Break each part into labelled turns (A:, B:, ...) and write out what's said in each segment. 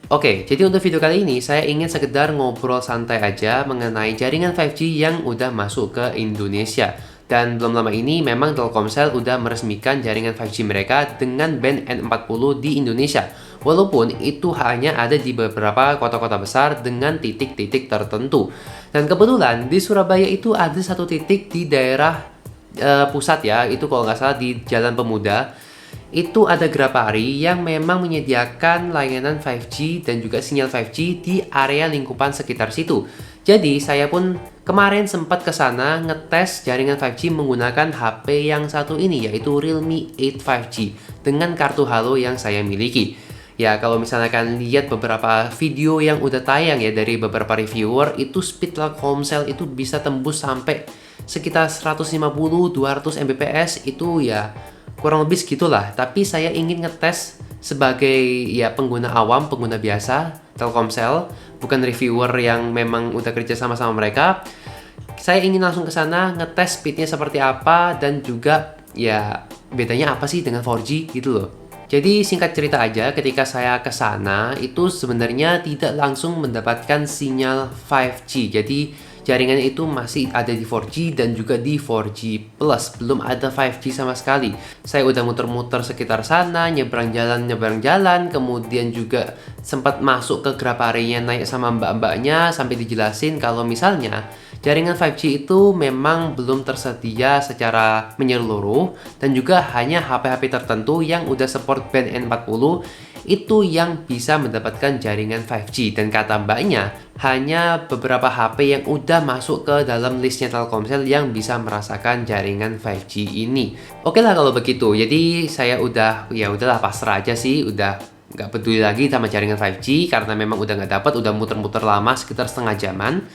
A: Oke, jadi untuk video kali ini saya ingin sekedar ngobrol santai aja mengenai jaringan 5G yang udah masuk ke Indonesia. Dan belum lama ini memang Telkomsel udah meresmikan jaringan 5G mereka dengan band N40 di Indonesia. Walaupun itu hanya ada di beberapa kota-kota besar dengan titik-titik tertentu. Dan kebetulan di Surabaya itu ada satu titik di daerah pusat ya, itu kalau nggak salah di Jalan Pemuda. Itu ada Grapari yang memang menyediakan layanan 5G dan juga sinyal 5G di area lingkupan sekitar situ. Jadi saya pun kemarin sempat ke sana ngetes jaringan 5G menggunakan HP yang satu ini, yaitu Realme 8 5G dengan kartu Halo yang saya miliki. Ya, kalau misalnya kalian lihat beberapa video yang udah tayang ya dari beberapa reviewer, itu speed Telkomsel itu bisa tembus sampai sekitar 150-200 Mbps, itu ya kurang lebih segitulah. Tapi saya ingin ngetes sebagai ya pengguna awam, pengguna biasa Telkomsel, bukan reviewer yang memang udah kerja sama-sama mereka. Saya ingin langsung ke sana ngetes speednya seperti apa dan juga ya bedanya apa sih dengan 4G gitu loh. Jadi singkat cerita aja, ketika saya ke sana itu sebenarnya tidak langsung mendapatkan sinyal 5G. Jadi jaringannya itu masih ada di 4G dan juga di 4G Plus, belum ada 5G sama sekali. Saya udah muter-muter sekitar sana, nyebrang jalan, kemudian juga sempat masuk ke Graparinya, naik sama mbak-mbaknya sampai dijelasin kalau misalnya jaringan 5G itu memang belum tersedia secara menyeluruh dan juga hanya HP-HP tertentu yang udah support band N40 itu yang bisa mendapatkan jaringan 5G. Dan kata mbaknya, hanya beberapa HP yang udah masuk ke dalam listnya Telkomsel yang bisa merasakan jaringan 5G ini. Oke lah kalau begitu, jadi saya ya udahlah pasrah aja sih, udah nggak peduli lagi sama jaringan 5G karena memang udah nggak dapat, udah muter-muter lama sekitar setengah jaman.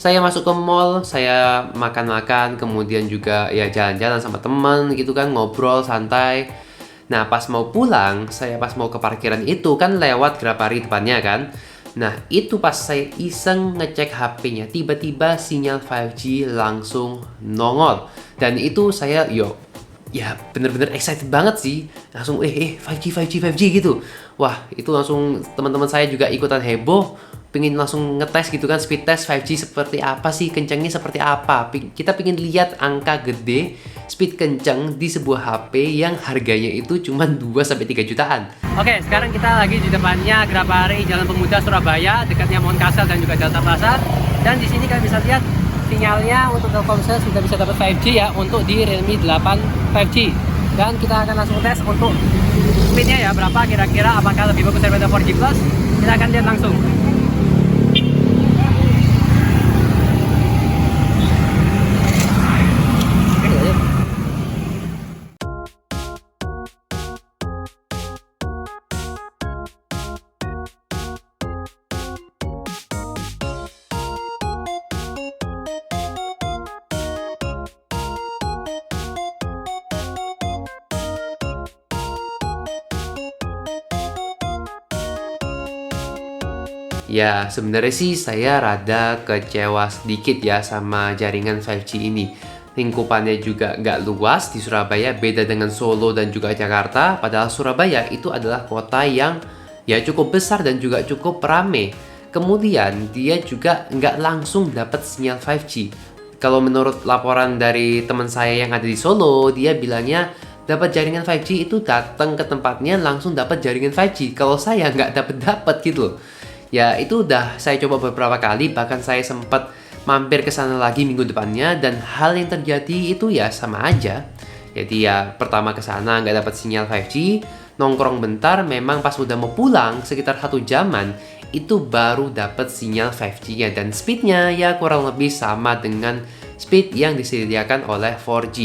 A: Saya masuk ke mall, saya makan-makan, kemudian juga ya jalan-jalan sama temen gitu kan, ngobrol santai. Nah, pas mau pulang, saya pas mau ke parkiran itu kan lewat Grapari depannya kan. Nah, itu pas saya iseng ngecek HP-nya, tiba-tiba sinyal 5G langsung nongol. Dan itu saya, ya bener-bener excited banget sih. Langsung 5G gitu. Wah, itu langsung teman-teman saya juga ikutan heboh. Pengen langsung ngetes gitu kan, speed test 5G seperti apa sih, kencangnya seperti apa. Kita pengen lihat angka gede, speed kencang di sebuah HP yang harganya itu cuma 2-3 jutaan. Oke, sekarang kita lagi di depannya Grapari Jalan Pemuda Surabaya, dekatnya Mount Kasel dan juga Delta Plaza. Dan di sini kalian bisa lihat sinyalnya untuk Telkomsel sudah bisa dapat 5G ya untuk di Realme 8 5G. Dan kita akan langsung tes untuk speednya ya, berapa kira-kira, apakah lebih bagus daripada 4G Plus. Kita akan lihat langsung. Ya, sebenarnya sih saya rada kecewa sedikit ya sama jaringan 5G ini. Lingkupannya juga nggak luas di Surabaya, beda dengan Solo dan juga Jakarta. Padahal Surabaya itu adalah kota yang ya cukup besar dan juga cukup rame. Kemudian dia juga nggak langsung dapat sinyal 5G. Kalau menurut laporan dari teman saya yang ada di Solo, dia bilangnya dapat jaringan 5G itu datang ke tempatnya langsung dapat jaringan 5G. Kalau saya nggak dapat gitu loh. Ya itu udah saya coba beberapa kali, bahkan saya sempat mampir ke sana lagi minggu depannya dan hal yang terjadi itu ya sama aja. Jadi ya pertama ke sana nggak dapat sinyal 5G, nongkrong bentar, memang pas udah mau pulang sekitar 1 jaman itu baru dapat sinyal 5G-nya dan speednya ya kurang lebih sama dengan speed yang disediakan oleh 4G.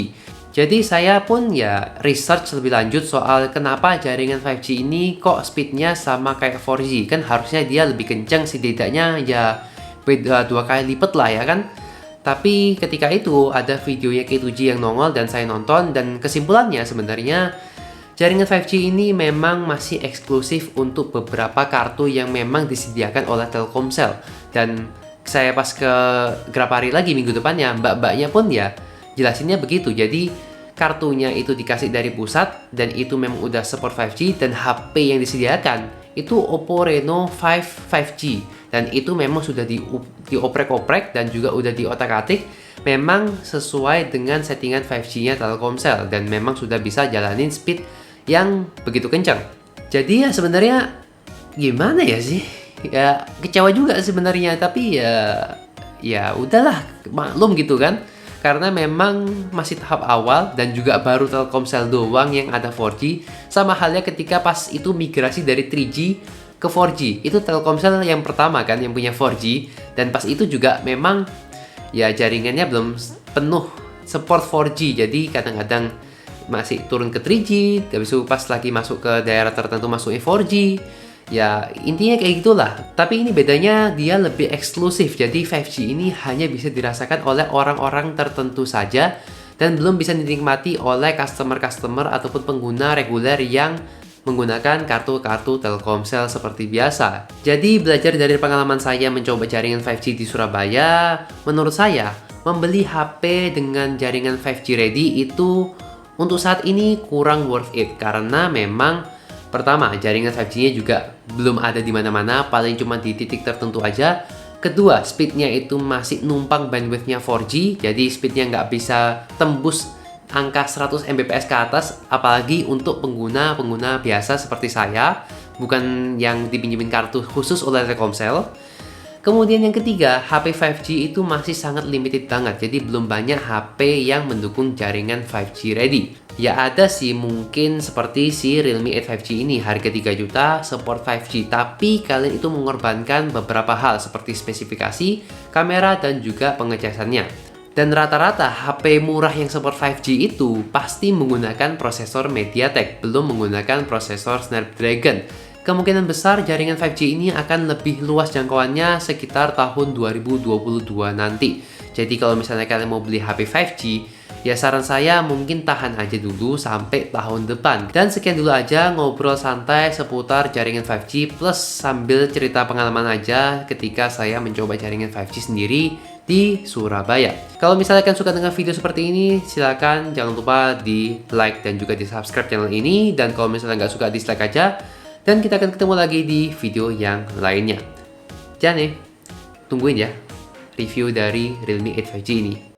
A: Jadi saya pun ya research lebih lanjut soal kenapa jaringan 5G ini kok speednya sama kayak 4G. Kan harusnya dia lebih kencang setidaknya ya beda 2 kali lipat lah ya kan. Tapi ketika itu ada videonya K2G yang nongol dan saya nonton, dan kesimpulannya sebenarnya jaringan 5G ini memang masih eksklusif untuk beberapa kartu yang memang disediakan oleh Telkomsel. Dan saya pas ke Grapari lagi minggu depannya, mbak-mbaknya pun ya jelasinnya begitu. Jadi kartunya itu dikasih dari pusat dan itu memang udah support 5G, dan HP yang disediakan itu Oppo Reno 5 5G. Dan itu memang sudah dioprek-oprek dan juga udah diotak-atik, memang sesuai dengan settingan 5G-nya Telkomsel dan memang sudah bisa jalanin speed yang begitu kencang. Jadi ya sebenarnya gimana ya sih? Ya kecewa juga sebenarnya, tapi ya udahlah, maklum gitu kan. Karena memang masih tahap awal dan juga baru Telkomsel doang yang ada 4G. Sama halnya ketika pas itu migrasi dari 3G ke 4G. Itu Telkomsel yang pertama kan yang punya 4G. Dan pas itu juga memang ya jaringannya belum penuh support 4G. Jadi kadang-kadang masih turun ke 3G, habis itu pas lagi masuk ke daerah tertentu masuknya 4G. Ya intinya kayak gitulah. Tapi ini bedanya dia lebih eksklusif. Jadi 5G ini hanya bisa dirasakan oleh orang-orang tertentu saja dan belum bisa dinikmati oleh customer-customer ataupun pengguna reguler yang menggunakan kartu-kartu Telkomsel seperti biasa. Jadi belajar dari pengalaman saya mencoba jaringan 5G di Surabaya, menurut saya membeli HP dengan jaringan 5G ready itu untuk saat ini kurang worth it karena memang pertama, jaringan 5G-nya juga belum ada di mana-mana, paling cuma di titik tertentu aja. Kedua, speednya itu masih numpang bandwidth-nya 4G, jadi speednya nggak bisa tembus angka 100 Mbps ke atas, apalagi untuk pengguna biasa seperti saya, bukan yang dipinjemin kartu khusus oleh Telkomsel. Kemudian yang ketiga, HP 5G itu masih sangat limited banget, jadi belum banyak HP yang mendukung jaringan 5G ready. Ya ada sih mungkin seperti si Realme 8 5G ini, harga 3 juta, support 5G, tapi kalian itu mengorbankan beberapa hal seperti spesifikasi, kamera, dan juga pengecasannya. Dan rata-rata HP murah yang support 5G itu pasti menggunakan prosesor MediaTek, belum menggunakan prosesor Snapdragon. Kemungkinan besar jaringan 5G ini akan lebih luas jangkauannya sekitar tahun 2022 nanti. Jadi kalau misalnya kalian mau beli HP 5G, ya saran saya mungkin tahan aja dulu sampai tahun depan. Dan sekian dulu aja ngobrol santai seputar jaringan 5G plus sambil cerita pengalaman aja ketika saya mencoba jaringan 5G sendiri di Surabaya. Kalau misalnya kalian suka dengan video seperti ini, silakan jangan lupa di like dan juga di subscribe channel ini. Dan kalau misalnya nggak suka, dislike aja. Dan kita akan ketemu lagi di video yang lainnya. Jangan tungguin ya review dari Realme 8 5G ini.